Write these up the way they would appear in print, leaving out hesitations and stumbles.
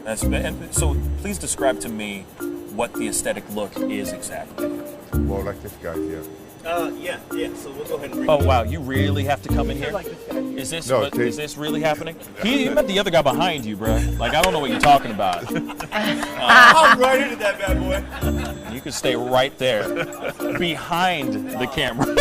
And so please describe to me what the aesthetic look is exactly. Well, like this guy here. Yeah. So we'll go ahead and bring Oh wow, you really have to come in here? Is this is this really happening? You met the other guy behind you, bro. Like I don't know what you're talking about. I'm right into that bad boy. You can stay right there, behind the camera,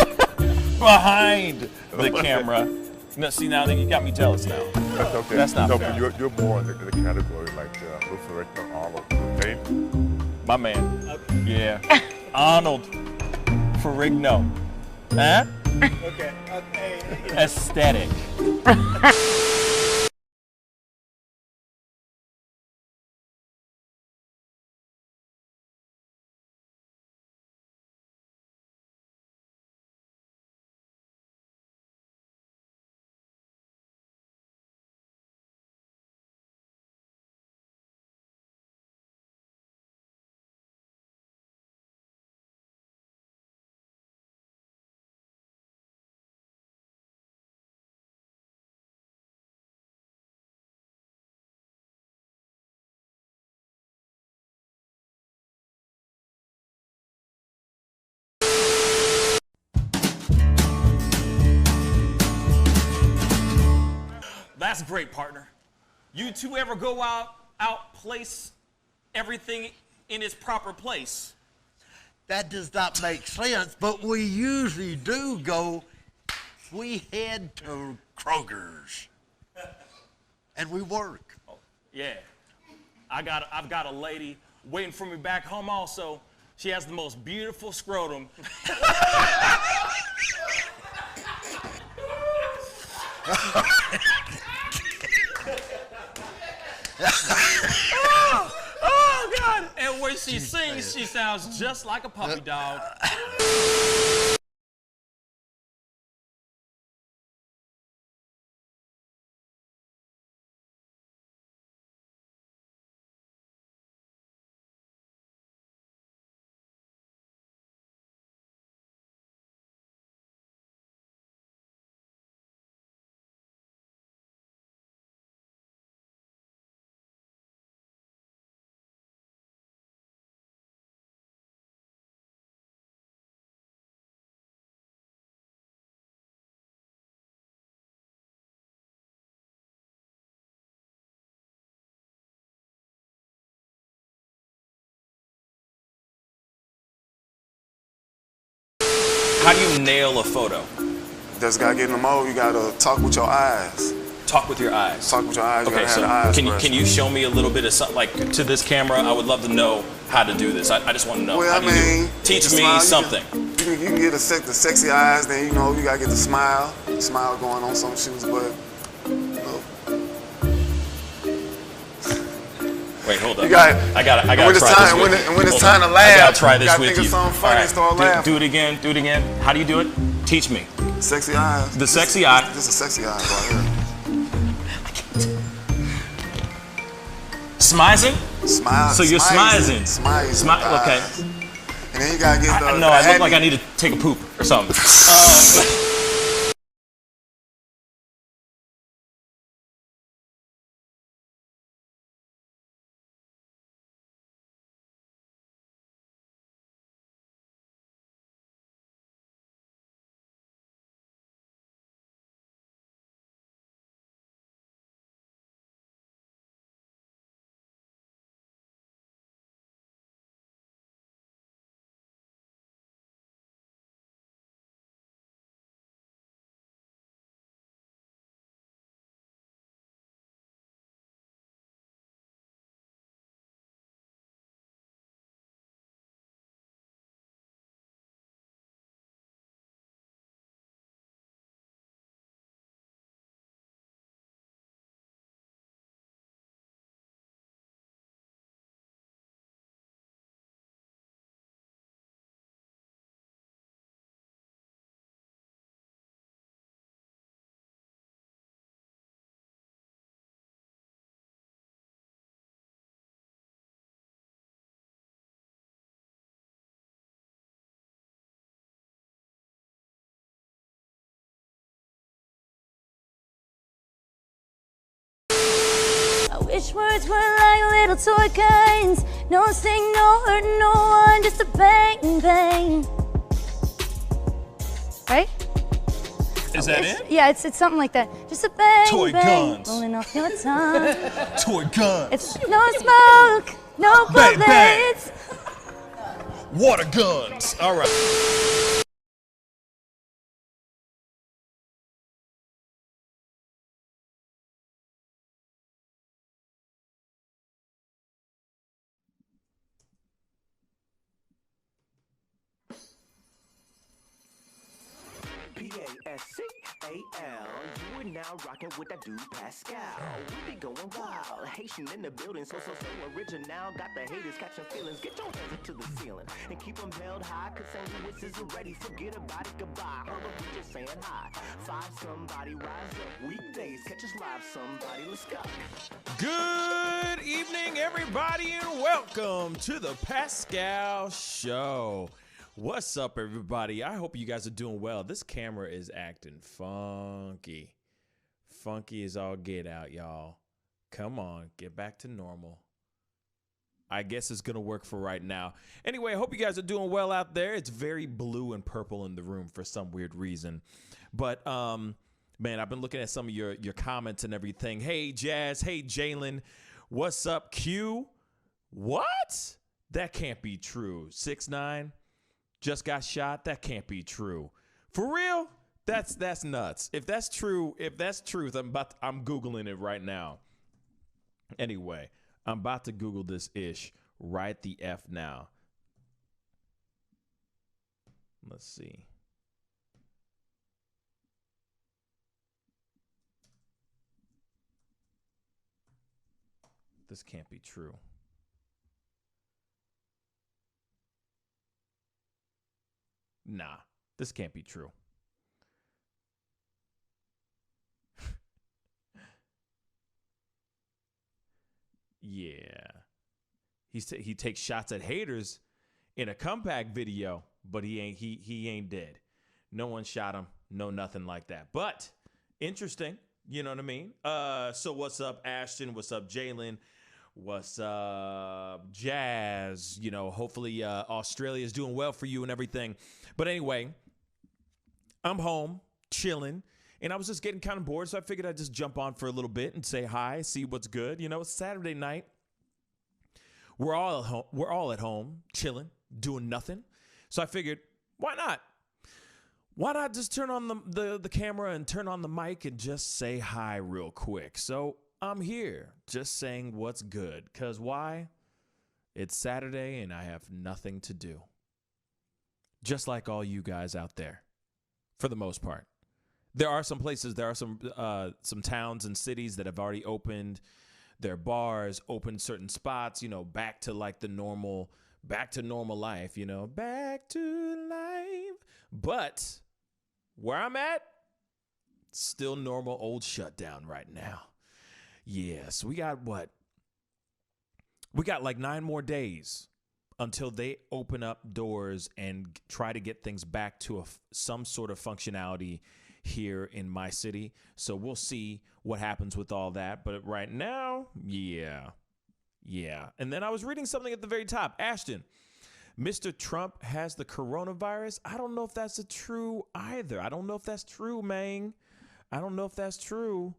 behind the camera. No, see now you got me jealous now. That's okay. That's not no, fair. But you're more in the category like Luther Richter, Arnold, paint. My man. Yeah. Arnold Ferrigno. Huh? Okay. Aesthetic. That's great, partner. You two ever go outplace everything in its proper place? That does not make sense, but we usually do go, we head to Kroger's and we work. Oh, yeah. I've got a lady waiting for me back home also. She has the most beautiful scrotum. Oh, God. And when she sings, she sounds just like a puppy dog. How do you nail a photo? Just gotta get in the mode. You gotta talk with your eyes. Talk with your eyes. Talk with your eyes. Okay, so can you show me a little bit of something, like to this camera? I would love to know how to do this. I just want to know. Well, how do you do it? Teach me something. You can get the sexy eyes, then you gotta get the smile going on some shoes, but Wait, hold up. I gotta try this with you. And when it's time to laugh, I gotta try this with think you. of something funny and start laughing. Do it again. Do it again. How do you do it? Teach me. Sexy eyes. The sexy eye. This is sexy eyes right here. Smizing? Smile. So you're smizing. Smile. Okay. And then you gotta get the. No, I look like I need to take a poop or something. Wish words were like little toy guns. No sting, no hurt, no one, just a bang, bang. Right? Is that it? Yeah, it's something like that. Just a bang, Toy bang, guns. rolling off your tongue. Toy guns. It's no smoke, no Bang, bang. bullets. Water guns. All right. Pascal, you are now rocking with that dude Pascal. We be going wild, Haitian in the building, so original. Got the haters catching feelings. Get your hands up to the ceiling and keep them held high. Cause St. Louis isn't ready. Forget about it, goodbye. Hold up, we just saying hi. Five somebody rise up. Weekdays, catch us live. Somebody, let's go. Good evening, everybody, and welcome to the Pascal Show. What's up, everybody? I hope you guys are doing well. This camera is acting funky. Funky as all get out, y'all. Come on, get back to normal. I guess it's going to work for right now. Anyway, I hope you guys are doing well out there. It's very blue and purple in the room for some weird reason. But, man, I've been looking at some of your comments and everything. Hey, Jazz. Hey, Jalen. What's up, Q? What? That can't be true. 6ix9ine just got shot. That can't be true. For real? That's nuts. If that's true, if that's truth, I'm Googling it right now. Anyway, I'm about to Google this ish right the F now. Let's see. This can't be true. Nah, this can't be true. Yeah. He takes shots at haters in a comeback video, but he ain't dead. No one shot him, no nothing like that. But interesting, you know what I mean? So what's up, Ashton? What's up, Jalen? What's up, Jazz? You know, hopefully Australia is doing well for you and everything. But anyway, I'm home, chilling, and I was just getting kind of bored, so I figured I'd just jump on for a little bit and say hi, see what's good. You know, it's Saturday night. We're all at home, chilling, doing nothing. So I figured, why not? Why not just turn on the camera and turn on the mic and just say hi real quick? So I'm here just saying what's good. Because why? It's Saturday and I have nothing to do. Just like all you guys out there, for the most part. There are some places, there are some towns and cities that have already opened their bars, opened certain spots, you know, back to like the normal, back to normal life, you know, back to life. But where I'm at, still normal old shutdown right now. Yes, we got what? We got like 9 more days until they open up doors and try to get things back to some sort of functionality here in my city. So we'll see what happens with all that. But right now, yeah. And then I was reading something at the very top. Ashton, Mr. Trump has the coronavirus. I don't know if that's true either. I don't know if that's true, man. I don't know if that's true.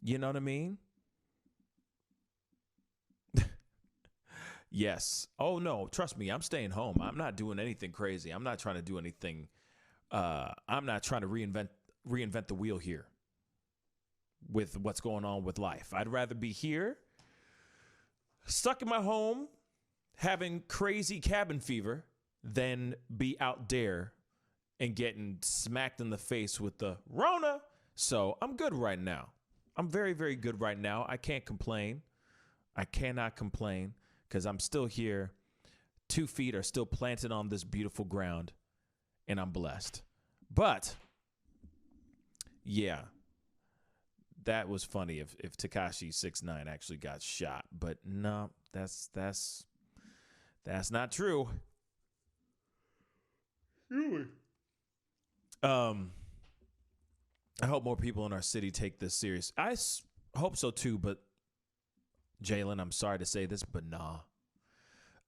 You know what I mean? Yes. Oh, no. Trust me. I'm staying home. I'm not doing anything crazy. I'm not trying to do anything. I'm not trying to reinvent the wheel here with what's going on with life. I'd rather be here, stuck in my home, having crazy cabin fever, than be out there and getting smacked in the face with the Rona. So I'm good right now. I'm very, very good right now. I can't complain. I cannot complain because I'm still here. 2 feet are still planted on this beautiful ground, and I'm blessed. But yeah, that was funny if Tekashi 6ix9ine actually got shot. But no, that's not true. Really? I hope more people in our city take this serious. I hope so too, but Jalen, I'm sorry to say this, but nah,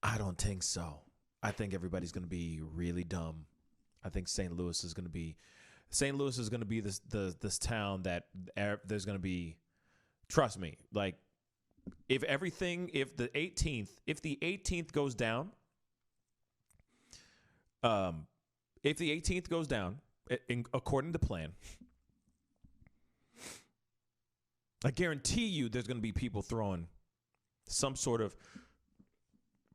I don't think so. I think everybody's going to be really dumb. I think St. Louis is going to be this town that there's going to be, trust me, like if the 18th goes down, according to plan, I guarantee you there's going to be people throwing some sort of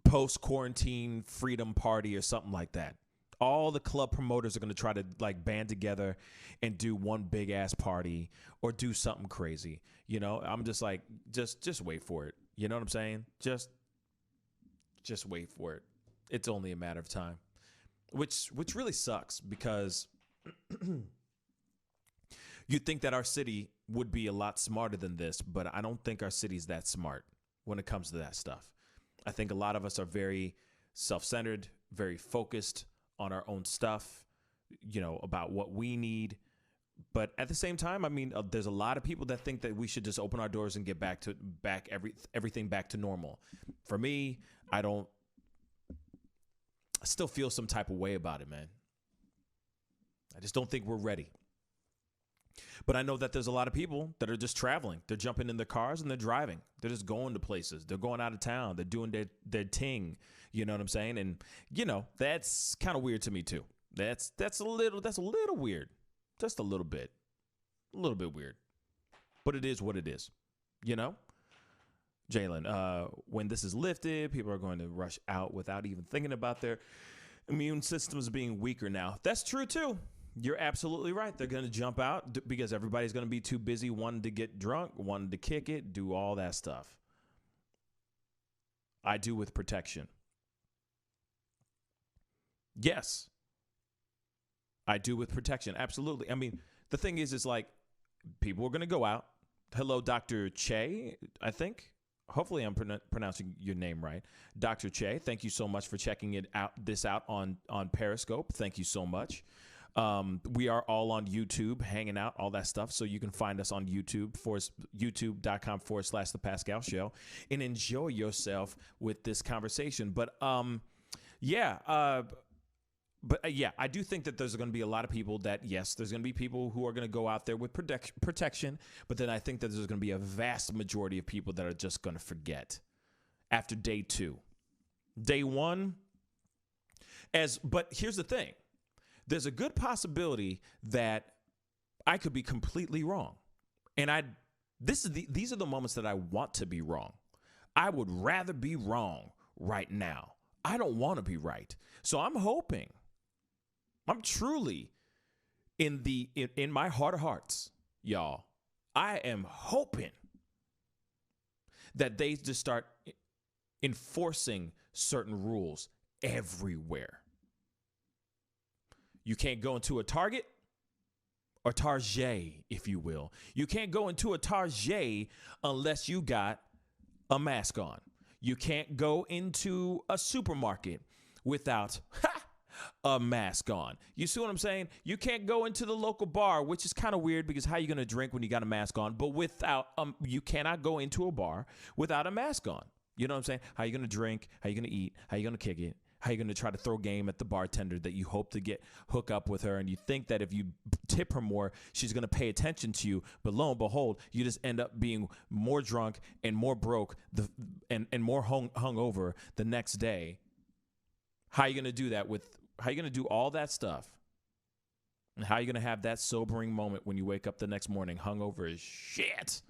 post-quarantine freedom party or something like that. All the club promoters are going to try to like band together and do one big ass party or do something crazy. You know, I'm just like, just wait for it. You know what I'm saying? Just wait for it. It's only a matter of time, which really sucks because you'd think that our city would be a lot smarter than this, but I don't think our city's that smart when it comes to that stuff. I think a lot of us are very self-centered, very focused on our own stuff, you know, about what we need. But at the same time, I mean, there's a lot of people that think that we should just open our doors and get everything back to normal. For me, I still feel some type of way about it, man. I just don't think we're ready. But I know that there's a lot of people that are just traveling. They're jumping in their cars and they're driving. They're just going to places. They're going out of town. They're doing their ting. You know what I'm saying? And, you know, that's kind of weird to me, too. That's a little weird. Just a little bit weird. But it is what it is. You know? Jalen, when this is lifted, people are going to rush out without even thinking about their immune systems being weaker now. That's true, too. You're absolutely right. They're going to jump out because everybody's going to be too busy wanting to get drunk, wanting to kick it, do all that stuff. I do with protection. Yes. I do with protection. Absolutely. I mean, the thing is like people are going to go out. Hello, Dr. Che, I think. Hopefully I'm pronouncing your name right. Dr. Che, thank you so much for checking this out on Periscope. Thank you so much. We are all on YouTube, hanging out, all that stuff. So you can find us on YouTube, youtube.com/The Pascal Show, and enjoy yourself with this conversation. But I do think that there's going to be a lot of people that, yes, there's going to be people who are going to go out there with protection. But then I think that there's going to be a vast majority of people that are just going to forget after day 2. Day 1, but here's the thing. There's a good possibility that I could be completely wrong. And these are the moments that I want to be wrong. I would rather be wrong right now. I don't want to be right. So I'm hoping, I'm truly in my heart of hearts, y'all, I am hoping that they just start enforcing certain rules everywhere. You can't go into a Target or Target, if you will. You can't go into a Target unless you got a mask on. You can't go into a supermarket without a mask on. You see what I'm saying? You can't go into the local bar, which is kind of weird because how are you going to drink when you got a mask on? But you cannot go into a bar without a mask on. You know what I'm saying? How are you going to drink? How are you going to eat? How are you going to kick it? How are you going to try to throw game at the bartender that you hope to hook up with her, and you think that if you tip her more, she's going to pay attention to you, but lo and behold, you just end up being more drunk and more broke and more hungover the next day. How are you going to do that how are you going to do all that stuff? And how are you going to have that sobering moment when you wake up the next morning hungover as shit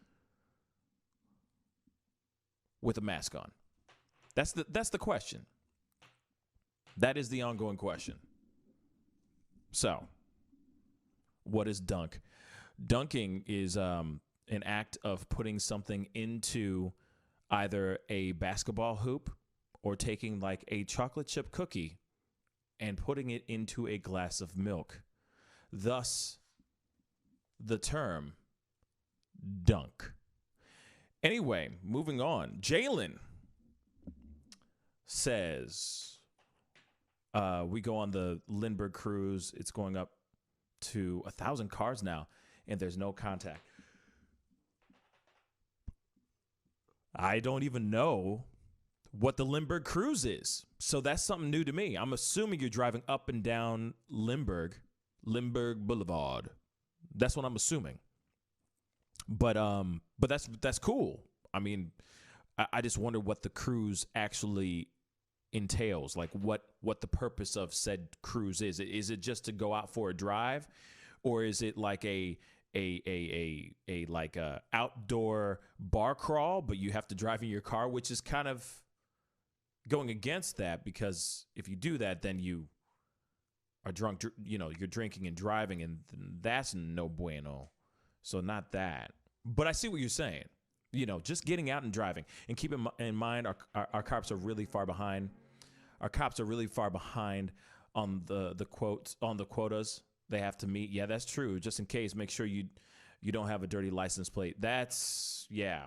with a mask on? That's the question. That is the ongoing question. So, what is dunk? Dunking is an act of putting something into either a basketball hoop or taking like a chocolate chip cookie and putting it into a glass of milk. Thus, the term dunk. Anyway, moving on. Jalen says... we go on the Lindbergh cruise. It's going up to 1,000 cars now, and there's no contact. I don't even know what the Lindbergh Cruise is. So that's something new to me. I'm assuming you're driving up and down Lindbergh Boulevard. That's what I'm assuming. But that's cool. I mean, I just wonder what the cruise actually entails, like what the purpose of said cruise is. Is it just to go out for a drive, or is it like a outdoor bar crawl, but you have to drive in your car, which is kind of going against that, because if you do that, then you are drunk, you're drinking and driving, and that's no bueno. So not that. But I see what you're saying. Just getting out and driving. And keep in mind, our cops are really far behind. Our cops are really far behind on the quotas they have to meet. Yeah, that's true. Just in case, make sure you don't have a dirty license plate. That's, yeah.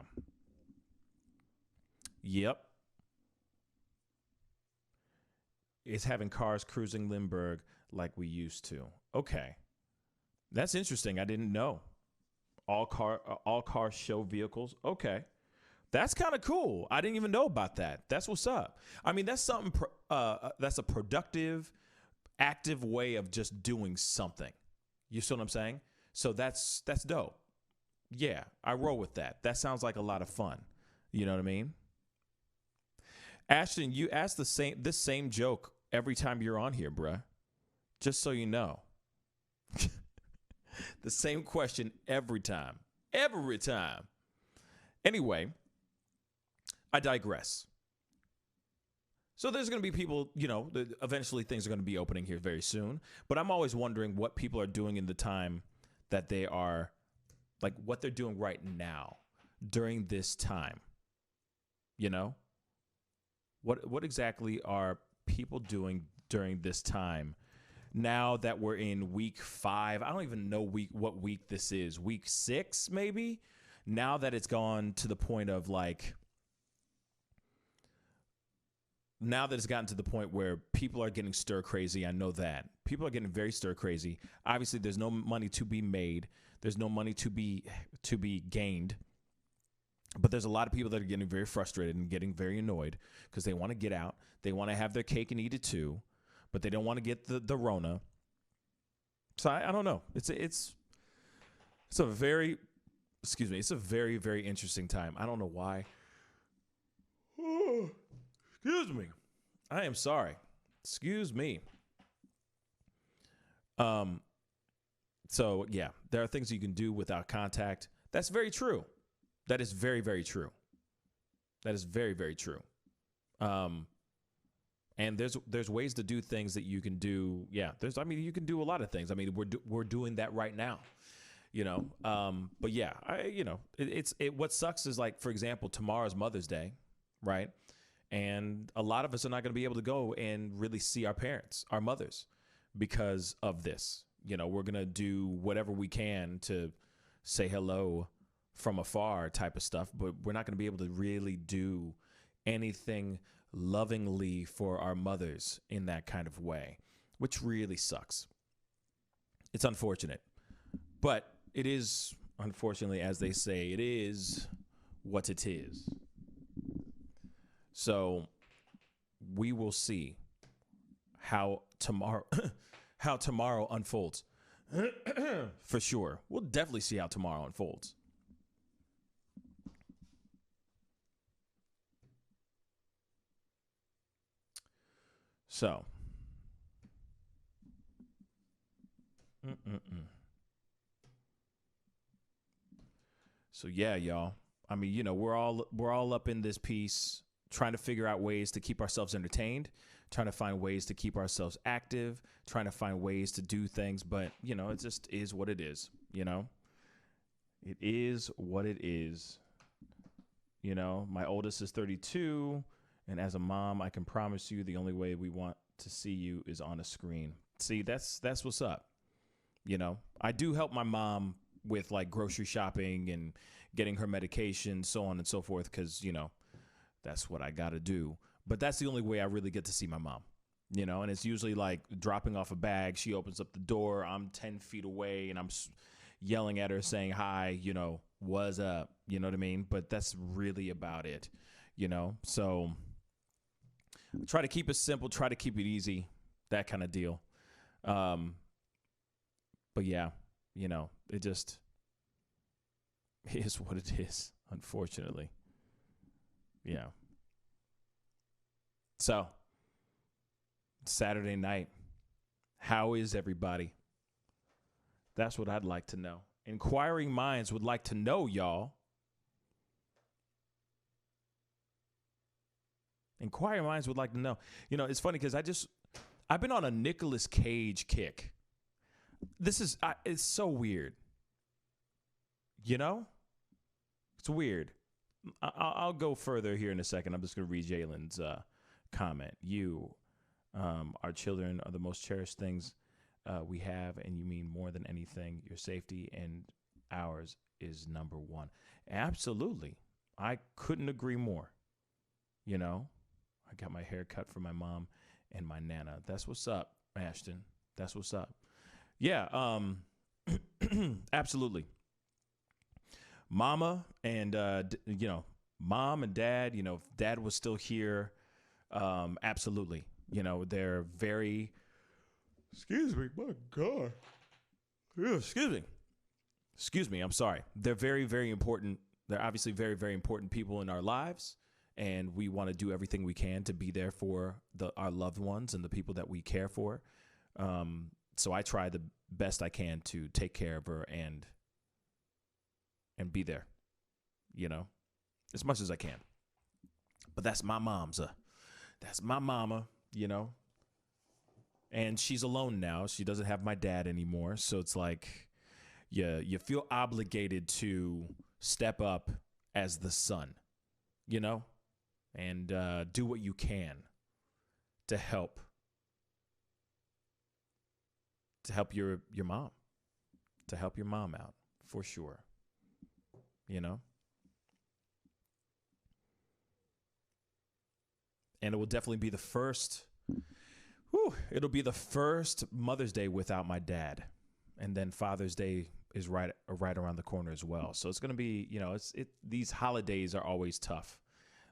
Yep. It's having cars cruising Lindbergh like we used to. Okay. That's interesting. I didn't know. All car show vehicles. Okay. That's kind of cool. I didn't even know about that. That's what's up. I mean, that's something, that's a productive, active way of just doing something. You see what I'm saying? So that's dope. Yeah, I roll with that. That sounds like a lot of fun. You know what I mean? Ashton, you ask this same joke every time you're on here, bruh. Just so you know. The same question every time. Every time. Anyway, I digress. So there's going to be people, eventually things are going to be opening here very soon. But I'm always wondering what people are doing in the time that they are, like what they're doing right now during this time. What exactly are people doing during this time? Now that we're in week 5, I don't even know what week this is. Week 6, maybe? Now that it's gone to the point of now that it's gotten to the point where people are getting stir crazy, I know that. People are getting very stir crazy. Obviously, there's no money to be made. There's no money to be gained. But there's a lot of people that are getting very frustrated and getting very annoyed because they want to get out. They want to have their cake and eat it too. But they don't want to get the Rona. So I don't know. It's a very, it's a very, very interesting time. I don't know why. Oh, excuse me. I am sorry. Excuse me. So yeah, there are things you can do without contact. That's very true. That is very, very true. That is very, very true. And there's ways to do things that you can do. Yeah, you can do a lot of things. I mean, we're doing that right now, But yeah, what sucks is, like, for example, tomorrow's Mother's Day, right? And a lot of us are not going to be able to go and really see our parents, our mothers, because of this. We're going to do whatever we can to say hello from afar type of stuff, but we're not going to be able to really do anything lovingly for our mothers in that kind of way, which really sucks. It's unfortunate, but it is, unfortunately, as they say, it is what it is. So we will see how tomorrow unfolds. For sure. We'll definitely see how tomorrow unfolds. So, So yeah, y'all. I mean, we're all up in this piece, trying to figure out ways to keep ourselves entertained, trying to find ways to keep ourselves active, trying to find ways to do things. But it just is what it is. It is what it is. My oldest is 32. And as a mom, I can promise you the only way we want to see you is on a screen. See, that's what's up. I do help my mom with like grocery shopping and getting her medication, so on and so forth, because, that's what I got to do. But that's the only way I really get to see my mom, and it's usually like dropping off a bag. She opens up the door. I'm 10 feet away and I'm yelling at her saying hi, Was up, you know what I mean? But that's really about it, So try to keep it simple, try to keep it easy, that kind of deal. But yeah, it just is what it is, unfortunately. Yeah. So, Saturday night, how is everybody? That's what I'd like to know. Inquiring minds would like to know, y'all. Inquiring minds would like to know. It's funny because I've been on a Nicolas Cage kick. It's so weird. It's weird. I'll go further here in a second. I'm just going to read Jalen's comment. Our children are the most cherished things we have, and you mean more than anything. Your safety and ours is number one. Absolutely. I couldn't agree more. I got my hair cut for my mom and my Nana. That's what's up, Ashton. That's what's up. Yeah, absolutely. Mama and, mom and dad, if dad was still here, absolutely. They're very, excuse me, my God. Excuse me, I'm sorry. They're very, very important. They're obviously very, very important people in our lives, and we want to do everything we can to be there for our loved ones and the people that we care for. So I try the best I can to take care of her and be there, as much as I can. But that's my mom's. That's my mama, and she's alone now. She doesn't have my dad anymore. So it's like, you feel obligated to step up as the son, and do what you can to help your mom, to help your mom out, for sure. And it will definitely be the first, it'll be the first Mother's Day without my dad. And then Father's Day is right around the corner as well. So it's going to be, these holidays are always tough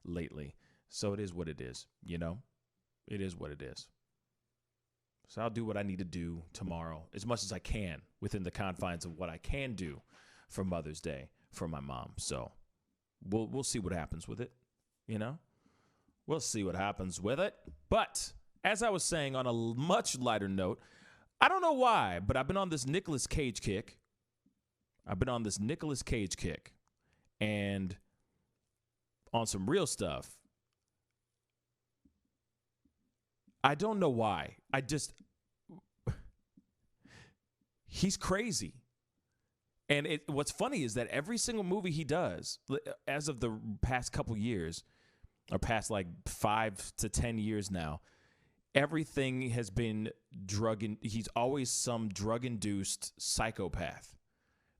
lately. So it is what it is, It is what it is. So I'll do what I need to do tomorrow as much as I can within the confines of what I can do for Mother's Day for my mom. So we'll see what happens with it, We'll see what happens with it. But as I was saying, on a much lighter note, I don't know why, but I've been on this Nicolas Cage kick. And on some real stuff. I don't know why. He's crazy. And what's funny is that every single movie he does, as of the past couple years, or past like 5 to 10 years now, everything has been he's always some drug-induced psychopath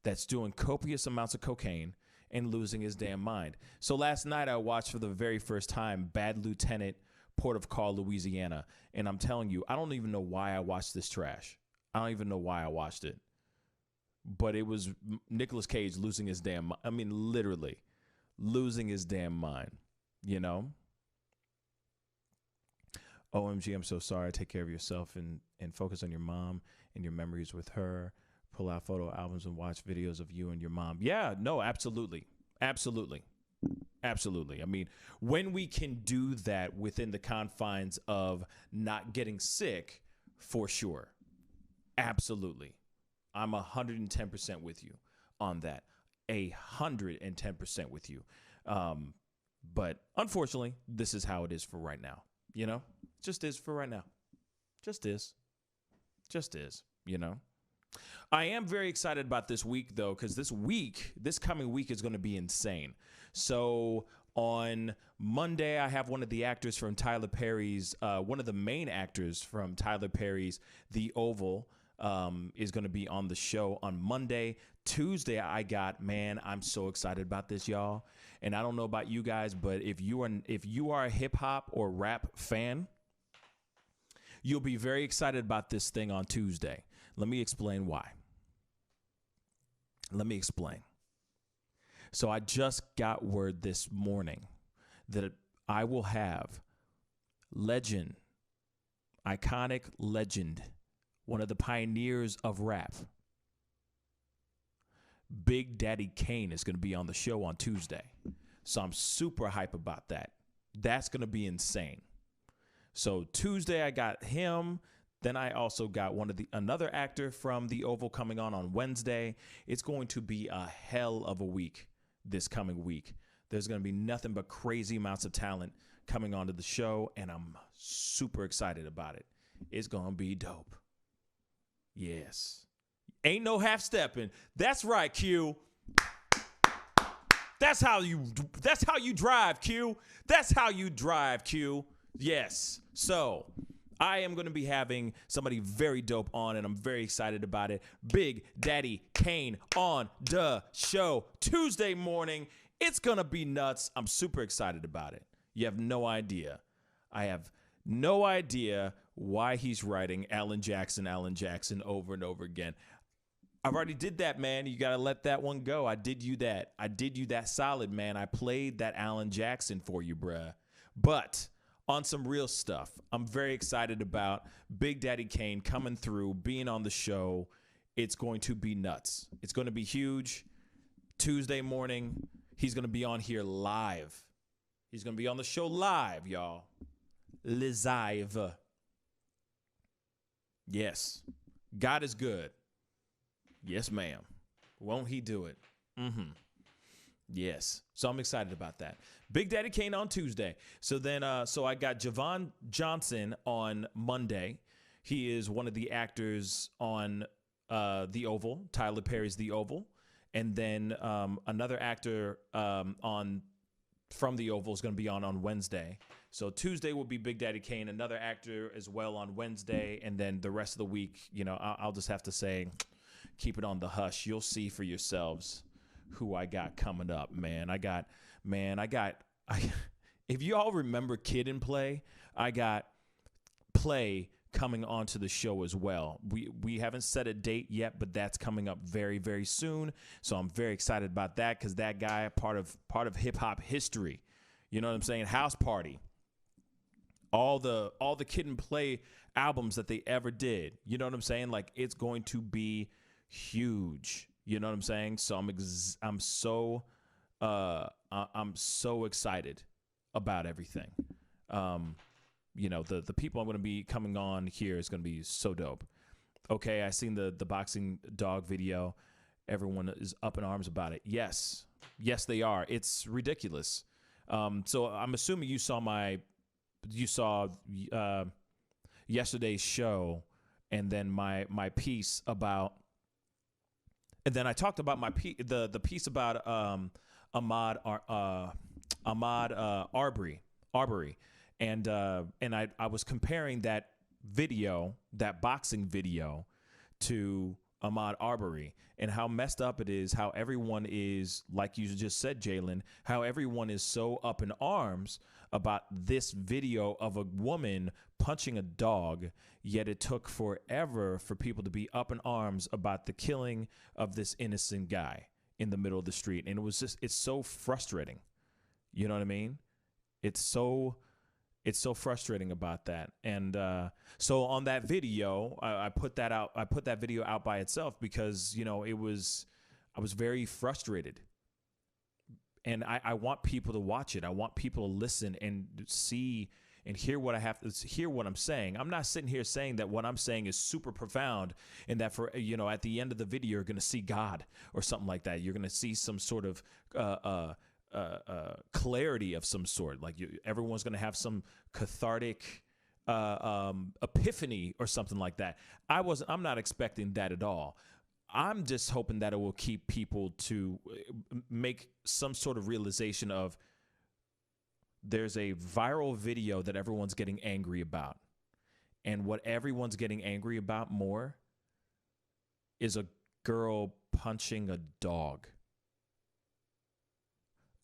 that's doing copious amounts of cocaine and losing his damn mind. So last night I watched for the very first time Bad Lieutenant, Port of Call, Louisiana. And I'm telling you, I don't even know why I watched this trash. I don't even know why I watched it. But it was Nicolas Cage losing his damn mind. I mean, literally losing his damn mind, OMG, I'm so sorry. Take care of yourself and focus on your mom and your memories with her. Pull out photo albums and watch videos of you and your mom. Yeah, no, absolutely. Absolutely. Absolutely. I mean, when we can do that within the confines of not getting sick, for sure. Absolutely. I'm 110% with you on that. 110% with you. But unfortunately, this is how it is for right now. Just is for right now. Just is, I am very excited about this week, though, because this coming week is going to be insane. So on Monday, I have one of the actors from Tyler Perry's, one of the main actors from Tyler Perry's The Oval is going to be on the show on Monday. Tuesday, I'm so excited about this, y'all. And I don't know about you guys, but if you are a hip hop or rap fan, you'll be very excited about this thing on Tuesday. Let me explain why. So I just got word this morning that I will have iconic legend, one of the pioneers of rap, Big Daddy Kane is going to be on the show on Tuesday. So I'm super hype about that. That's going to be insane. So Tuesday I got him. Then I also got another actor from the Oval coming on Wednesday. It's going to be a hell of a week this coming week. There's going to be nothing but crazy amounts of talent coming onto the show, and I'm super excited about it. It's going to be dope. Yes. Ain't no half stepping. That's right, Q. That's how you drive, Q. That's how you drive, Q. Yes. So I am going to be having somebody very dope on, and I'm very excited about it. Big Daddy Kane on the show Tuesday morning. It's going to be nuts. I'm super excited about it. You have no idea. I have no idea why he's writing Alan Jackson over and over again. I've already did that, man. You got to let that one go. I did you that. I did you that solid, man. I played that Alan Jackson for you, bruh. But on some real stuff, I'm very excited about Big Daddy Kane coming through, being on the show. It's going to be nuts. It's going to be huge. Tuesday morning, he's going to be on here live. He's going to be on the show live, y'all. Live. Yes. God is good. Yes, ma'am. Won't he do it? Mm-hmm. Yes. So I'm excited about that. Big Daddy Kane on Tuesday. So then, so I got Javon Johnson on Monday. He is one of the actors on The Oval, Tyler Perry's The Oval. And then another actor from The Oval is going to be on Wednesday. So Tuesday will be Big Daddy Kane, another actor as well on Wednesday. And then the rest of the week, I'll just have to say, keep it on the hush. You'll see for yourselves who I got coming up, man. If you all remember Kid and Play, I got Play coming onto the show as well. We haven't set a date yet, but that's coming up very, very soon. So I'm very excited about that because that guy, part of hip hop history. You know what I'm saying? House Party. All the Kid and Play albums that they ever did. You know what I'm saying? Like, it's going to be huge. You know what I'm saying? So I'm so excited about everything. The people I'm going to be coming on here is going to be so dope. Okay, I seen the boxing dog video. Everyone is up in arms about it. Yes, they are. It's ridiculous. So I'm assuming you saw yesterday's show, and then my piece about. And then I talked about the piece about Ahmaud Arbery, and I was comparing that boxing video, to Ahmaud Arbery, and how messed up it is. How everyone is, like you just said, Jalen. How everyone is so up in arms about this video of a woman punching a dog, yet it took forever for people to be up in arms about the killing of this innocent guy in the middle of the street. And it's so frustrating. You know what I mean? It's so frustrating about that. And so on that video, I put that out. I put that video out by itself because, I was very frustrated. And I want people to watch it. I want people to listen and see and hear what I'm saying. I'm not sitting here saying that what I'm saying is super profound and that for, at the end of the video, you're going to see God or something like that. You're going to see some sort of clarity of some sort. Like everyone's going to have some cathartic epiphany or something like that. I'm not expecting that at all. I'm just hoping that it will keep people to make some sort of realization of there's a viral video that everyone's getting angry about. And what everyone's getting angry about more is a girl punching a dog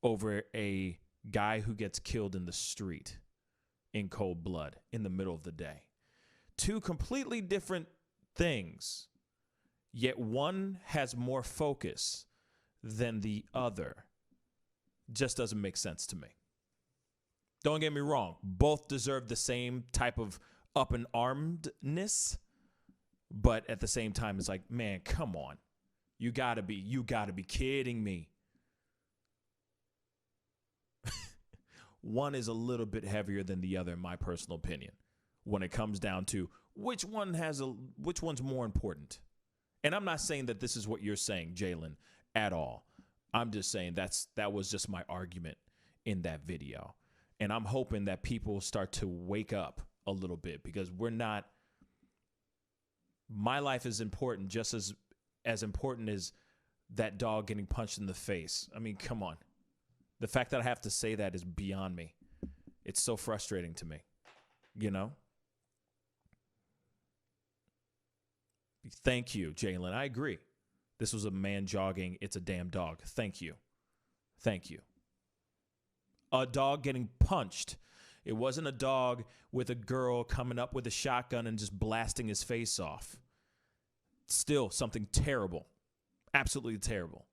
over a guy who gets killed in the street in cold blood in the middle of the day. Two completely different things, yet one has more focus than the other. Just doesn't make sense to me. Don't get me wrong. Both deserve the same type of up and armedness. But at the same time, it's like, man, come on. You gotta be kidding me. One is a little bit heavier than the other, in my personal opinion, when it comes down to which one's more important. And I'm not saying that this is what you're saying, Jalen, at all. I'm just saying that was just my argument in that video. And I'm hoping that people start to wake up a little bit, because my life is important, just as important as that dog getting punched in the face. I mean, come on. The fact that I have to say that is beyond me. It's so frustrating to me, you know? Thank you, Jalen. I agree. This was a man jogging. It's a damn dog. Thank you. Thank you. A dog getting punched. It wasn't a dog with a girl coming up with a shotgun and just blasting his face off. Still something terrible. Absolutely terrible.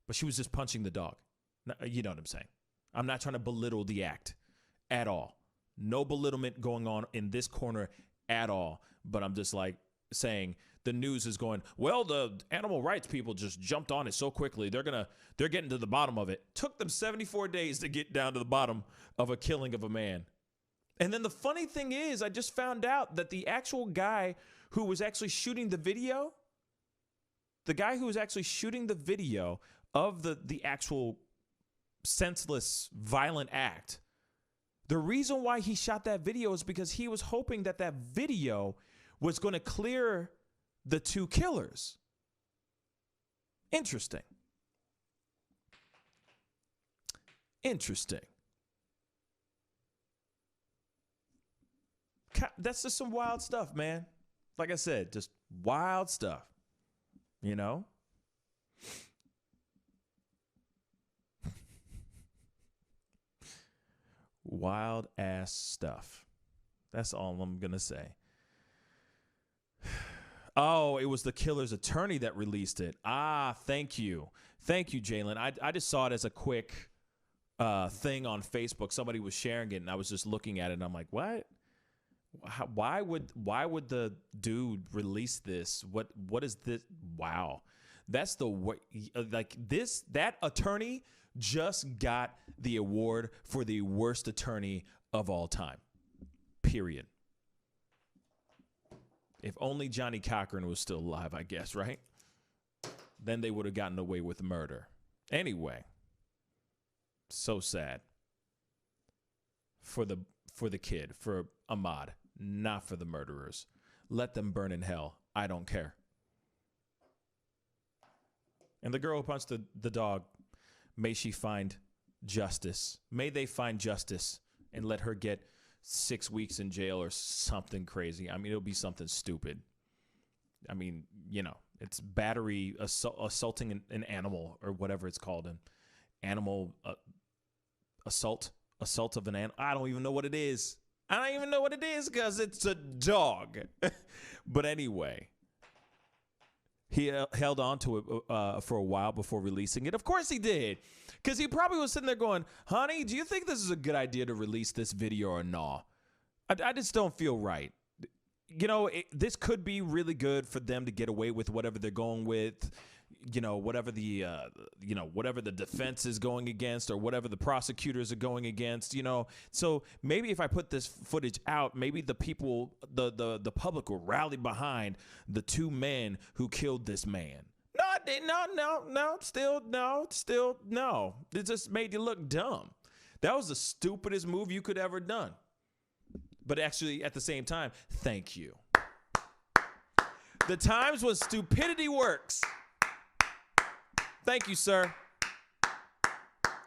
But she was just punching the dog. You know what I'm saying? I'm not trying to belittle the act at all. No belittlement going on in this corner at all. But I'm just like saying the news is going, well, the animal rights people just jumped on it so quickly. They're getting to the bottom of it. Took them 74 days to get down to the bottom of a killing of a man. And then the funny thing is, I just found out that the actual guy who was actually shooting the video, of the actual senseless, violent act, the reason why he shot that video is because he was hoping that video was going to clear the two killers. Interesting. That's just some wild stuff, man. Like I said, just wild stuff, you know? Wild ass stuff. That's all I'm going to say. Oh, it was the killer's attorney that released it. Ah, thank you. Thank you, Jalen. I just saw it as a quick thing on Facebook. Somebody was sharing it, and I was just looking at it, and I'm like, what? Why would the dude release this? What is this? Wow. That's that attorney just got the award for the worst attorney of all time. Period. If only Johnny Cochran was still alive, I guess, right? Then they would have gotten away with murder. Anyway, so sad for the kid, for Ahmaud, not for the murderers. Let them burn in hell. I don't care. And the girl who punched the dog, may she find justice. May they find justice and let her get 6 weeks in jail or something crazy. I mean, it'll be something stupid. I mean, you know, it's battery, assaulting an animal, or whatever it's called, an animal assault of an animal. I don't even know what it is. I don't even know what it is because it's a dog. But anyway, he held on to it for a while before releasing it. Of course he did, because he probably was sitting there going, honey, do you think this is a good idea to release this video or not? I just don't feel right. You know, this could be really good for them to get away with whatever they're going with, you know, whatever the defense is going against, or whatever the prosecutors are going against, you know. So maybe if I put this footage out, maybe the people, the public will rally behind the two men who killed this man. No. It just made you look dumb. That was the stupidest move you could ever done. But actually, at the same time, thank you. The times when stupidity works. Thank you, sir.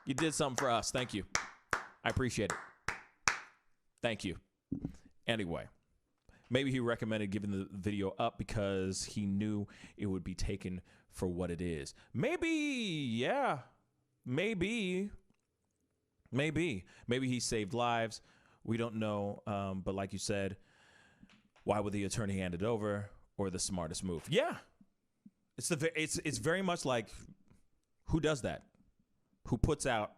You did something for us. Thank you. I appreciate it. Thank you. Anyway, maybe he recommended giving the video up because he knew it would be taken for what it is. Maybe, yeah. Maybe he saved lives. We don't know. But like you said, why would the attorney hand it over? Or the smartest move? Yeah. It's very much like, who does that? Who puts out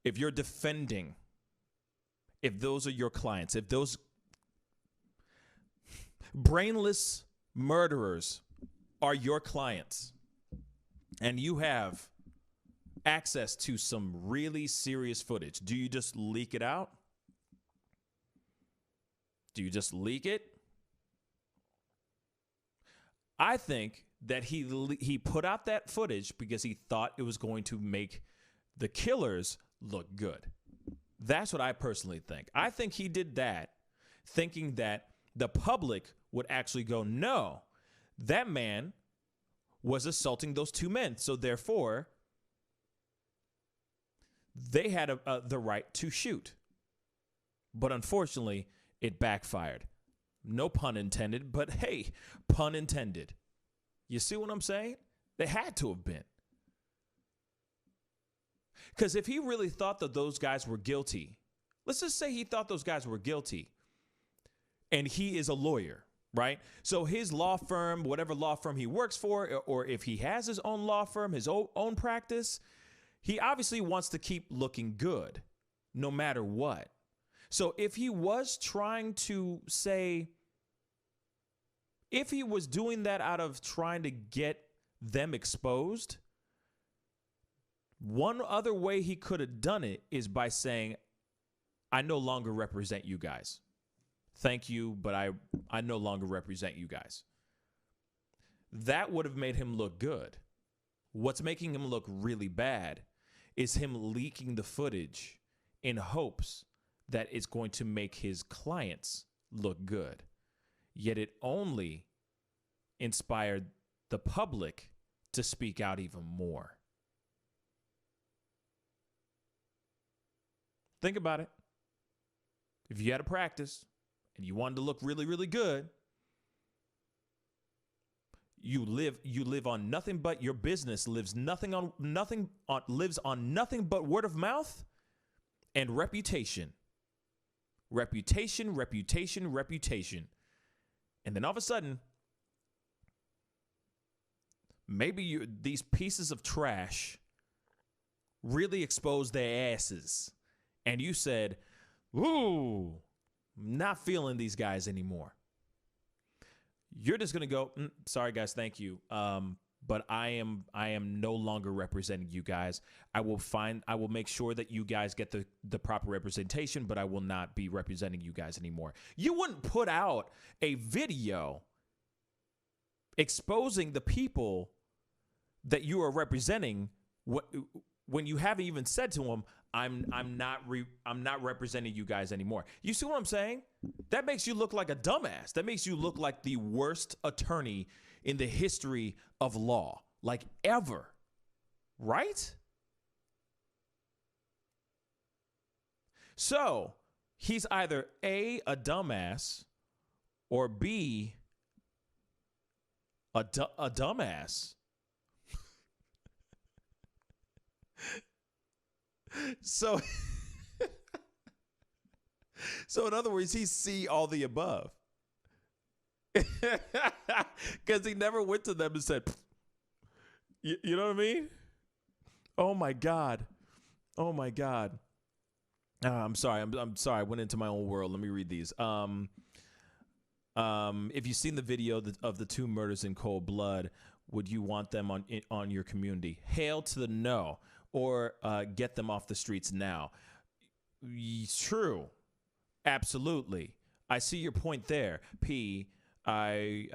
if you're defending, if those are your clients, if those brainless murderers are your clients, and you have access to some really serious footage, do you just leak it out? Do you just leak it? I think that he put out that footage because he thought it was going to make the killers look good. That's what I personally think. I think he did that thinking that the public would actually go, no, that man was assaulting those two men. So therefore, they had the right to shoot. But unfortunately, it backfired. No pun intended, but hey, pun intended. You see what I'm saying? They had to have been. Because if he really thought that those guys were guilty, let's just say he thought those guys were guilty, and he is a lawyer, right? So his law firm, whatever law firm he works for, or if he has his own law firm, his own practice, he obviously wants to keep looking good no matter what. So if he was trying to say, if he was doing that out of trying to get them exposed, one other way he could have done it is by saying, I no longer represent you guys. Thank you, but I no longer represent you guys. That would have made him look good. What's making him look really bad is him leaking the footage in hopes that it's going to make his clients look good. Yet it only inspired the public to speak out even more. Think about it. If you had a practice and you wanted to look really, really good, you live on nothing but your business lives on nothing but word of mouth and reputation. Reputation. And then all of a sudden, maybe these pieces of trash really exposed their asses. And you said, ooh, not feeling these guys anymore. You're just going to go, sorry, guys, thank you. But I am no longer representing you guys. I will make sure that you guys get the proper representation, but I will not be representing you guys anymore. You wouldn't put out a video exposing the people that you are representing when you haven't even said to them, I'm not representing you guys anymore. You see what I'm saying? That makes you look like a dumbass. That makes you look like the worst attorney in the history of law, like ever, right? So he's either A, a dumbass, or B, a dumbass. So in other words, he's C, all the above. Because he never went to them and said, you know what I mean? Oh my God. I'm sorry. I'm sorry. I went into my own world. Let me read these. If you've seen the video of the two murders in cold blood, would you want them on your community? Hail to the no, or get them off the streets now. True. Absolutely. I see your point there, P. I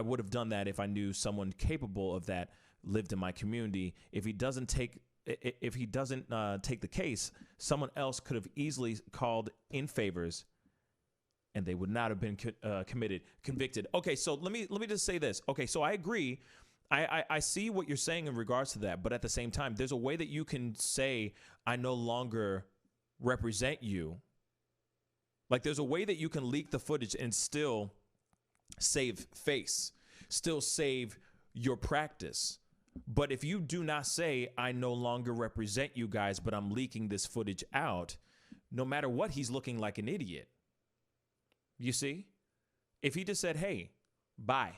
would have done that if I knew someone capable of that lived in my community. If he doesn't take the case, someone else could have easily called in favors, and they would not have been convicted. Okay, so let me just say this. Okay, so I agree. I see what you're saying in regards to that, but at the same time, there's a way that you can say I no longer represent you. Like there's a way that you can leak the footage and still save face, still save your practice. But if you do not say, I no longer represent you guys, but I'm leaking this footage out, no matter what, he's looking like an idiot. You see? If he just said, hey, bye,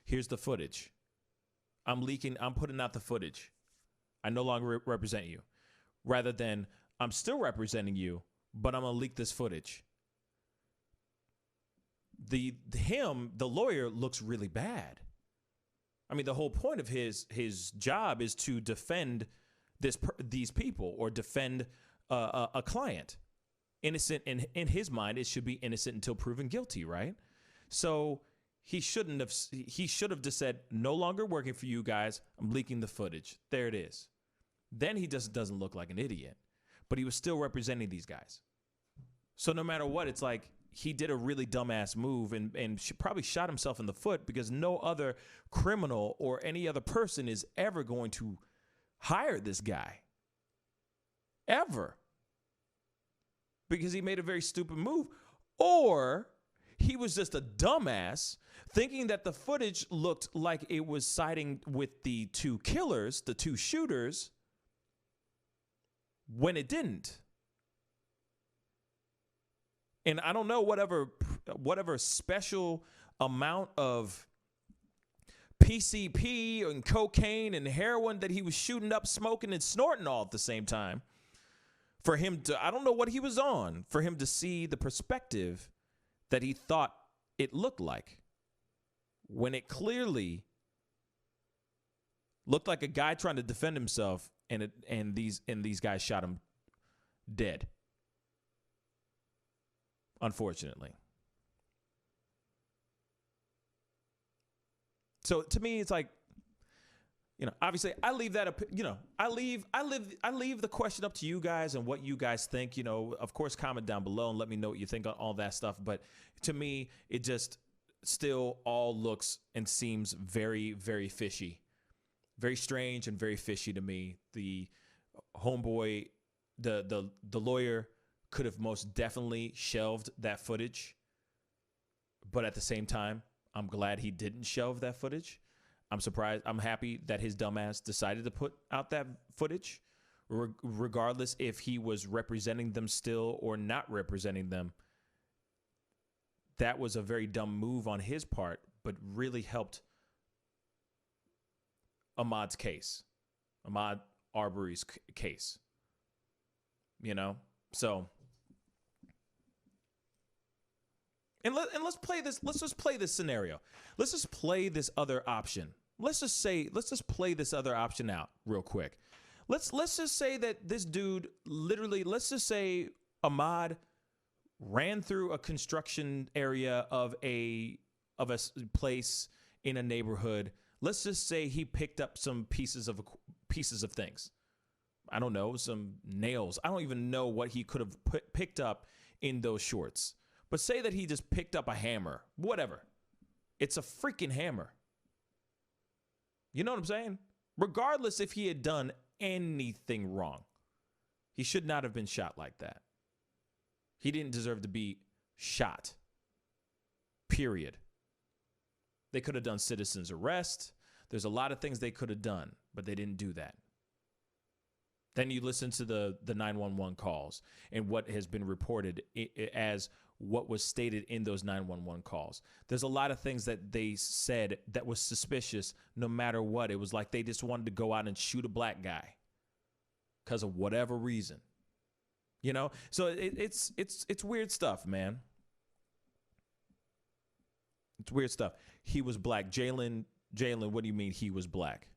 here's the footage. I'm putting out the footage. I no longer represent you. rather than I'm still representing you, but I'm going to leak this footage. The lawyer looks really bad. I mean, the whole point of his job is to defend these people or defend a client. Innocent in his mind, it should be innocent until proven guilty, right? So he should have just said, no longer working for you guys. I'm leaking the footage. There it is. Then he just doesn't look like an idiot, but he was still representing these guys. So no matter what, it's like he did a really dumbass move and probably shot himself in the foot, because no other criminal or any other person is ever going to hire this guy. Ever. Because he made a very stupid move. Or he was just a dumbass thinking that the footage looked like it was siding with the two killers, the two shooters, when it didn't. And I don't know whatever special amount of PCP and cocaine and heroin that he was shooting up, smoking and snorting all at the same time. For him to, I don't know what he was on, for him to see the perspective that he thought it looked like, when it clearly looked like a guy trying to defend himself, and these guys shot him dead. Unfortunately. So to me, it's like, obviously I leave that, I leave the question up to you guys and what you guys think. Of course, comment down below and let me know what you think on all that stuff. But to me, it just still all looks and seems very, very fishy, very strange and very fishy to me. The homeboy, the lawyer could have most definitely shelved that footage. But at the same time, I'm glad he didn't shelve that footage. I'm surprised. I'm happy that his dumbass decided to put out that footage, regardless if he was representing them still or not representing them. That was a very dumb move on his part, but really helped Ahmaud's case, Ahmaud Arbery's case. So. And let's play this. Let's just play this scenario. Let's just play this other option. Let's just play this other option out real quick. Let's just say that this dude literally, let's just say Ahmaud ran through a construction area of a place in a neighborhood. Let's just say he picked up some pieces of things. I don't know, some nails. I don't even know what he could have picked up in those shorts. But say that he just picked up a hammer, whatever. It's a freaking hammer. You know what I'm saying? Regardless if he had done anything wrong, he should not have been shot like that. He didn't deserve to be shot. Period. They could have done citizen's arrest. There's a lot of things they could have done, but they didn't do that. Then you listen to the 911 calls and what has been reported as what was stated in those 911 calls. There's a lot of things that they said that was suspicious no matter what. It was like they just wanted to go out and shoot a black guy because of whatever reason. So it's weird stuff, man. It's weird stuff. He was black. Jalen, what do you mean he was black?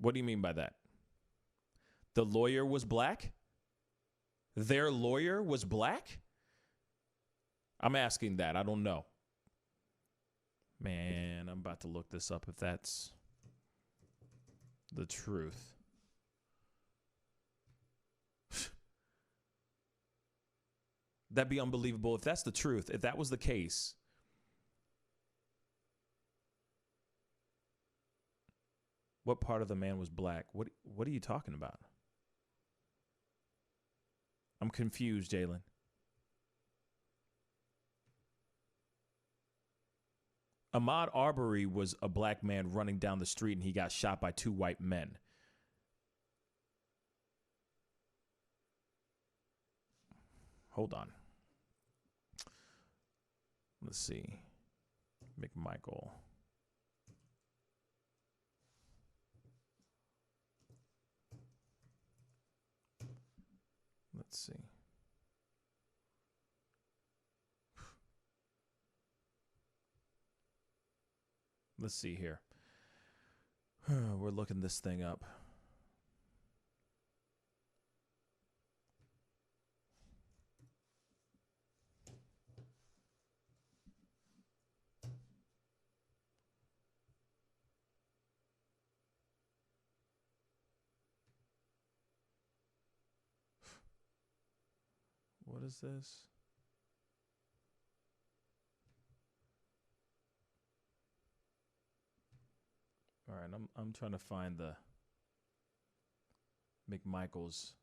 What do you mean by that? The lawyer was black? Their lawyer was black? I'm asking that. I don't know. Man, I'm about to look this up if that's the truth. That'd be unbelievable if that's the truth. If that was the case. What part of the man was black? What are you talking about? I'm confused, Jalen. Ahmaud Arbery was a black man running down the street and he got shot by two white men. Hold on. Let's see. McMichael. Let's see. Let's see here. We're looking this thing up. What is this? All right, I'm trying to find the McMichael's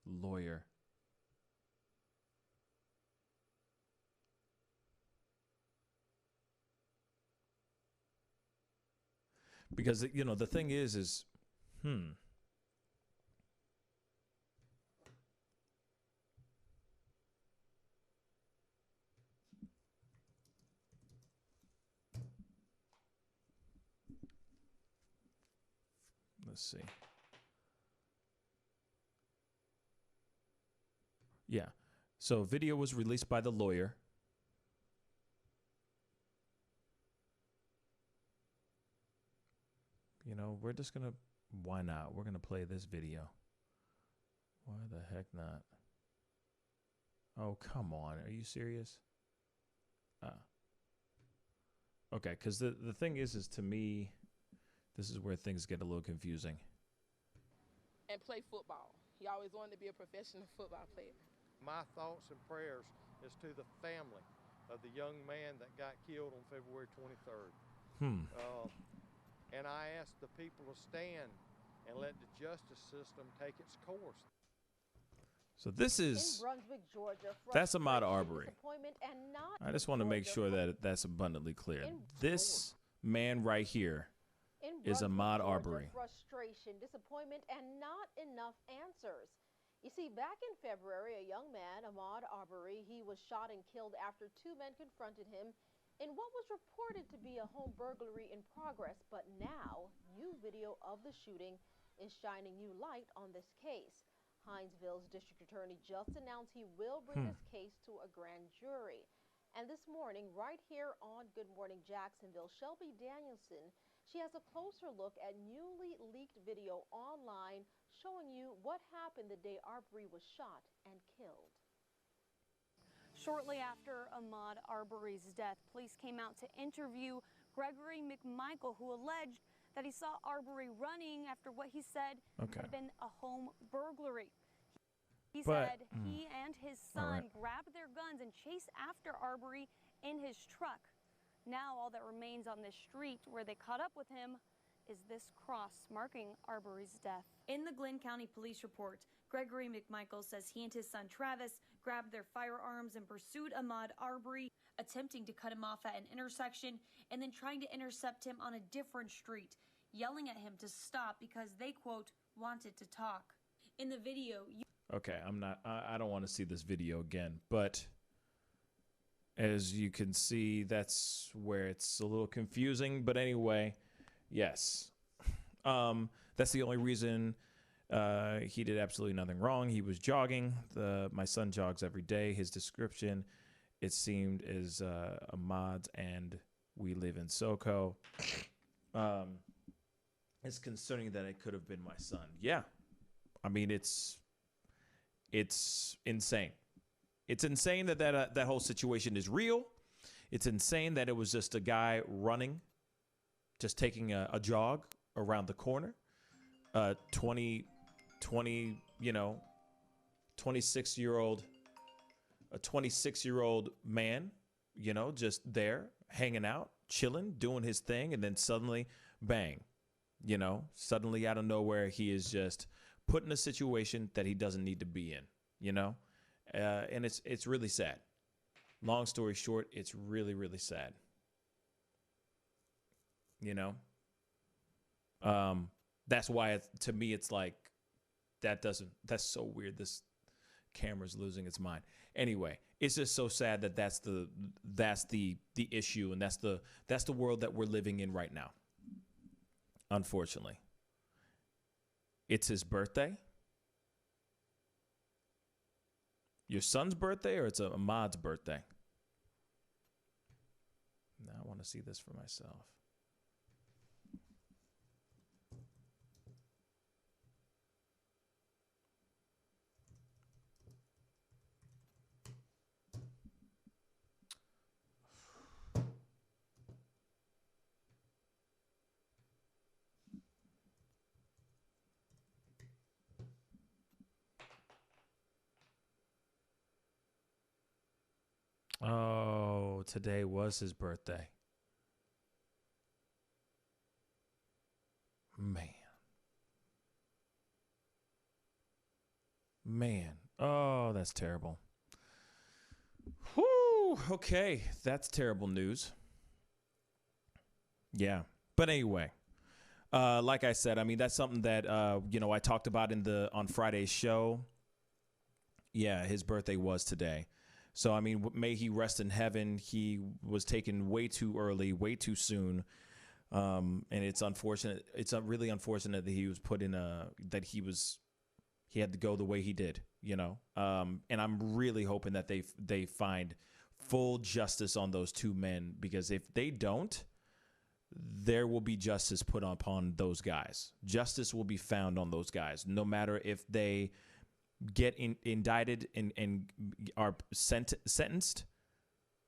lawyer. Because you know the thing is let's see. Yeah. So video was released by the lawyer. You know, we're just going to, why not? We're going to play this video. Why the heck not? Oh, come on. Are you serious? Okay, because the thing is to me, this is where things get a little confusing. And play football. He always wanted to be a professional football player. My thoughts and prayers is to the family of the young man that got killed on February 23rd. And I ask the people to stand and let the justice system take its course. So this is, Brunswick, Georgia, that's Ahmaud Arbery. and not I just want to make sure that that's abundantly clear. This man right here is Ahmaud Arbery. Frustration, disappointment, and not enough answers. You see, back in February, a young man, Ahmaud Arbery, he was shot and killed after two men confronted him in what was reported to be a home burglary in progress. But now, new video of the shooting is shining new light on this case. Hinesville's district attorney just announced he will bring this case to a grand jury. And this morning, right here on Good Morning Jacksonville, Shelby Danielson, she has a closer look at newly leaked video online showing you what happened the day Arbery was shot and killed. Shortly after Ahmaud Arbery's death, police came out to interview Gregory McMichael, who alleged that he saw Arbery running after what he said had been a home burglary. He said he and his son grabbed their guns and chased after Arbery in his truck. Now all that remains on this street where they caught up with him is this cross marking Arbery's death. In the Glynn County Police report, Gregory McMichael says he and his son Travis grabbed their firearms and pursued Ahmaud Arbery, attempting to cut him off at an intersection and then trying to intercept him on a different street, yelling at him to stop because they, quote, wanted to talk. In the video, Okay, I don't want to see this video again, but as you can see, that's where it's a little confusing. But anyway, yes, that's the only reason. He did absolutely nothing wrong. He was jogging. My son jogs every day. His description, it seemed, is Ahmaud's, and we live in SoCo. It's concerning that it could have been my son. Yeah, I mean it's insane. It's insane that that whole situation is real. It's insane that it was just a guy running, just taking a jog around the corner. 26-year-old man, you know, just there hanging out, chilling, doing his thing, and then suddenly, bang, you know, suddenly out of nowhere, he is just put in a situation that he doesn't need to be in, you know, and it's really sad. Long story short, it's really, really sad. You know, that's why to me it's like that's so weird. This camera's losing its mind. Anyway, it's just so sad that that's the issue, and that's the world that we're living in right now. Unfortunately, it's his birthday. Your son's birthday or it's Ahmaud's birthday? Now I want to see this for myself. Oh, today was his birthday. Man. Oh, that's terrible. Whew. Okay, that's terrible news. Yeah. But anyway, like I said, I mean, that's something that, I talked about on Friday's show. Yeah, his birthday was today. So, I mean, may he rest in heaven. He was taken way too early, way too soon. And it's unfortunate. It's really unfortunate that he was put in he had to go the way he did, And I'm really hoping that they find full justice on those two men, because if they don't, there will be justice put upon those guys. Justice will be found on those guys, no matter if they get indicted and are sentenced,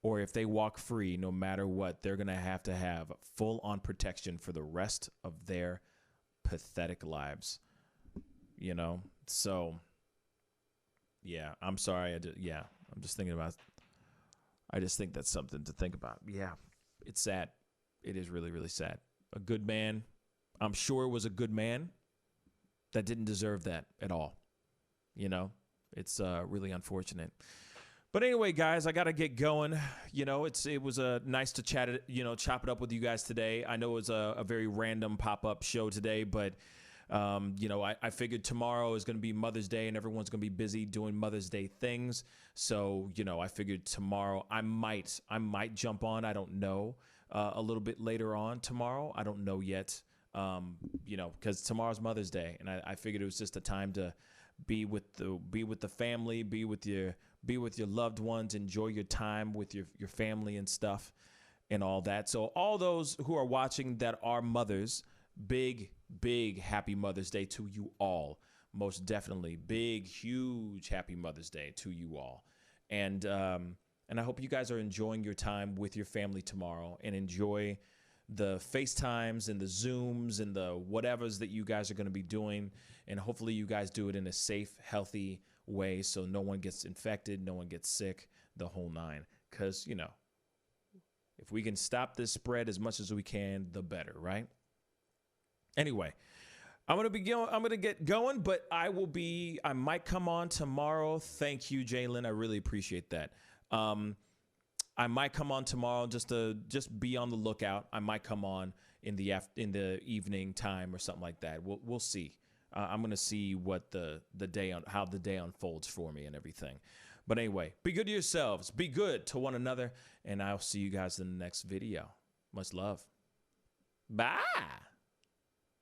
or if they walk free. No matter what, they're going to have full-on protection for the rest of their pathetic lives, So, yeah, I'm sorry. I'm just thinking about. I just think that's something to think about. Yeah, it's sad. It is really, really sad. A good man. I'm sure it was a good man that didn't deserve that at all. It's really unfortunate. But anyway, guys, I got to get going. It was nice to chop it up with you guys today. I know it was a very random pop-up show today, but I figured tomorrow is going to be Mother's Day and everyone's going to be busy doing Mother's Day things. So, I figured tomorrow I might jump on. I don't know. A little bit later on tomorrow. I don't know yet. Because tomorrow's Mother's Day, and I figured it was just a time to be with the family, be with your loved ones, enjoy your time with your family and stuff and all that. So all those who are watching that are mothers, big happy Mother's Day to you all. Most definitely big, huge happy Mother's Day to you all. And I hope you guys are enjoying your time with your family tomorrow, and enjoy the FaceTimes and the Zooms and the whatevers that you guys are going to be doing. And hopefully you guys do it in a safe, healthy way, so no one gets infected, no one gets sick, the whole nine. Because, if we can stop this spread as much as we can, the better, right? Anyway, I'm going to get going, but I might come on tomorrow. Thank you, Jalen. I really appreciate that. I might come on tomorrow just be on the lookout. I might come on in the evening time or something like that. We'll see. I'm going to see what how the day unfolds for me and everything. But anyway, be good to yourselves. Be good to one another. And I'll see you guys in the next video. Much love. Bye.